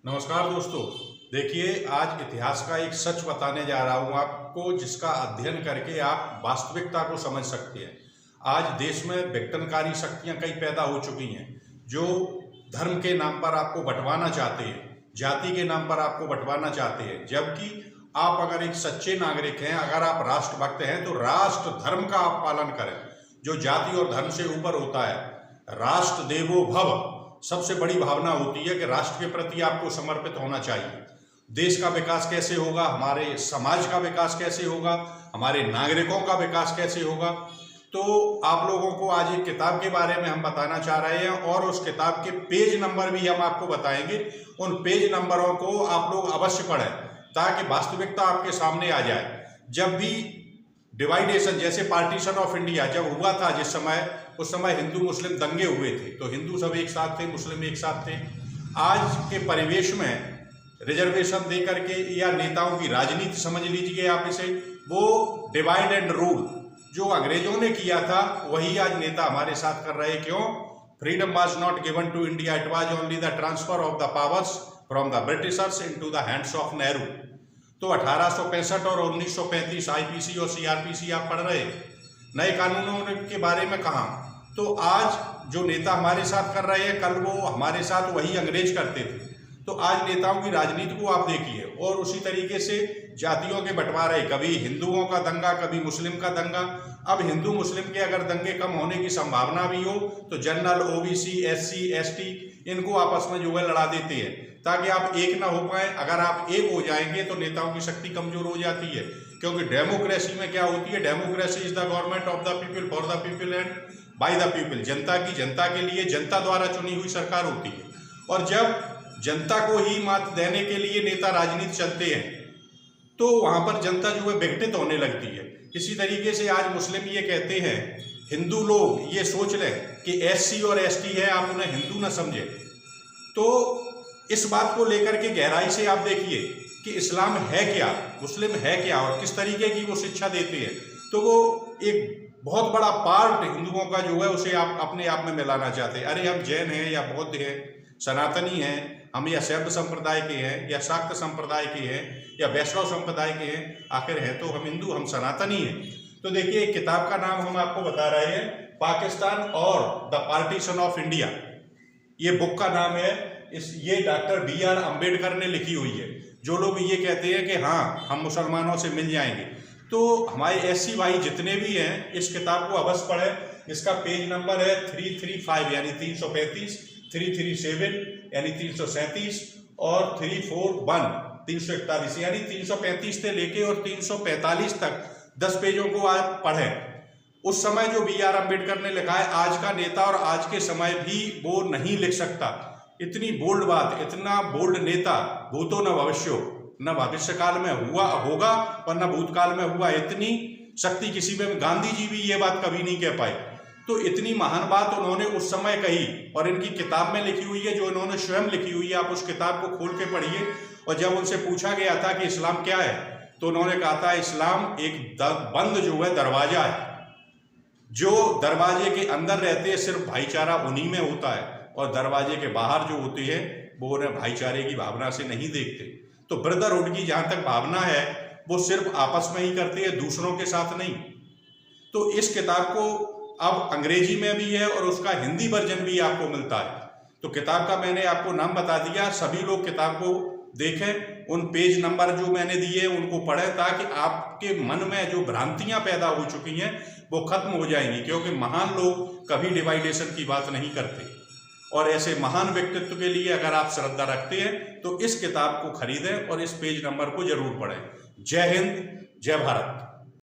नमस्कार दोस्तों। देखिए, आज इतिहास का एक सच बताने जा रहा हूँ आपको, जिसका अध्ययन करके आप वास्तविकता को समझ सकते हैं। आज देश में विघटनकारी शक्तियाँ कई पैदा हो चुकी हैं, जो धर्म के नाम पर आपको बंटवाना चाहते हैं, जाति के नाम पर आपको बंटवाना चाहते हैं। जबकि आप अगर एक सच्चे नागरिक हैं, अगर आप राष्ट्रभक्त हैं, तो राष्ट्र धर्म का आप पालन करें, जो जाति और धर्म से ऊपर होता है। राष्ट्र देवो भव, सबसे बड़ी भावना होती है कि राष्ट्र के प्रति आपको समर्पित होना चाहिए। देश का विकास कैसे होगा, हमारे समाज का विकास कैसे होगा, हमारे नागरिकों का विकास कैसे होगा। तो आप लोगों को आज एक किताब के बारे में हम बताना चाह रहे हैं, और उस किताब के पेज नंबर भी हम आपको बताएंगे। उन पेज नंबरों को आप लोग अवश्य पढ़ें, ताकि वास्तविकता आपके सामने आ जाए। जब भी डिवाइडेशन, जैसे पार्टीशन ऑफ इंडिया जब हुआ था, जिस समय उस समय हिंदू मुस्लिम दंगे हुए थे, तो हिंदू सब एक साथ थे, मुस्लिम एक साथ थे। आज के परिवेश में रिजर्वेशन दे करके, या नेताओं की राजनीति समझ लीजिए आप इसे, वो डिवाइड एंड रूल जो अंग्रेजों ने किया था, वही आज नेता हमारे साथ कर रहे हैं। क्यों? Freedom was not given to India, it was only the transfer of the powers from the Britishers into the hands of Nehru. तो 1865 और 1935 आईपीसी और सीआरपीसी आप पढ़ रहे, नए कानूनों के बारे में कहाँ। तो आज जो नेता हमारे साथ कर रहे हैं, कल वो हमारे साथ वही अंग्रेज करते थे। तो आज नेताओं की राजनीति को आप देखिए, और उसी तरीके से जातियों के बंटवारे, कभी हिंदुओं का दंगा, कभी मुस्लिम का दंगा। अब हिंदू मुस्लिम के अगर दंगे कम होने की संभावना भी हो, तो जनरल, ओबीसी, एससी, एसटी, इनको आपस में जो है लड़ा देते हैं, ताकि आप एक ना हो पाए। अगर आप एक हो जाएंगे तो नेताओं की शक्ति कमजोर हो जाती है। क्योंकि डेमोक्रेसी में क्या होती है? Democracy is the government of the people, for the people and by the people. जनता की, जनता के लिए, जनता द्वारा चुनी हुई सरकार होती है। और जब जनता को ही मात देने के लिए नेता राजनीति चलते हैं, तो वहां पर जनता जो है विघटित होने लगती है। इसी तरीके से आज मुस्लिम ये कहते हैं, हिंदू लोग ये सोच लें कि एससी और एसटी है, आप उन्हें हिंदू न समझे। तो इस बात को लेकर के गहराई से आप देखिए कि इस्लाम है क्या, मुस्लिम है क्या, और किस तरीके की वो शिक्षा देते हैं। तो वो एक बहुत बड़ा पार्ट हिंदुओं का जो है, उसे आप अपने आप में मिलाना चाहते हैं। अरे हम जैन हैं, या बौद्ध हैं, सनातनी हैं, हम या शैव संप्रदाय के हैं, या शाक्त संप्रदाय के हैं, या वैष्णव संप्रदाय के हैं, आखिर हैं तो हम हिंदू, हम सनातनी हैं। तो देखिए, एक किताब का नाम हम आपको बता रहे हैं, पाकिस्तान और द पार्टीशन ऑफ इंडिया, ये बुक का नाम है। ये डॉक्टर BR अम्बेडकर ने लिखी हुई है। जो लोग ये कहते हैं कि हाँ हम मुसलमानों से मिल जाएंगे, तो हमारे एससी भाई जितने भी हैं, इस किताब को अवश्य पढ़ें। इसका पेज नंबर है 335 यानी 335, 337 यानी 337, और 341 341 यानी 335 से लेके और 345 तक 10 पेजों को आप पढ़ें। उस समय जो BR अम्बेडकर ने लिखा है, आज का नेता और आज के समय भी वो नहीं लिख सकता। इतनी बोल्ड बात, इतना बोल्ड नेता भूतो न भविष्यो, न भविष्य काल में हुआ होगा और न भूतकाल में हुआ। इतनी शक्ति किसी में, गांधी जी भी ये बात कभी नहीं कह पाए। तो इतनी महान बात उन्होंने उस समय कही, और इनकी किताब में लिखी हुई है, जो इन्होंने स्वयं लिखी हुई है। आप उस किताब को खोल के पढ़िए। और जब उनसे पूछा गया था कि इस्लाम क्या है, तो उन्होंने कहा था, इस्लाम एक बंद जो है दरवाजा है। जो दरवाजे के अंदर रहते हैं, सिर्फ भाईचारा उन्हीं में होता है, और दरवाजे के बाहर जो होते हैं, वो उन्हें भाईचारे की भावना से नहीं देखते। तो ब्रदरहुड की जहाँ तक भावना है, वो सिर्फ आपस में ही करते हैं, दूसरों के साथ नहीं। तो इस किताब को अब अंग्रेजी में भी है, और उसका हिंदी वर्जन भी आपको मिलता है। तो किताब का मैंने आपको नाम बता दिया। सभी लोग किताब को देखें, उन पेज नंबर जो मैंने दिए उनको पढ़ें, ताकि आपके मन में जो भ्रांतियां पैदा हो चुकी हैं वो खत्म हो जाएंगी। क्योंकि महान लोग कभी डिवाइडेशन की बात नहीं करते, और ऐसे महान व्यक्तित्व के लिए अगर आप श्रद्धा रखते हैं, तो इस किताब को खरीदें और इस पेज नंबर को जरूर पढ़ें। जय हिंद, जय भारत।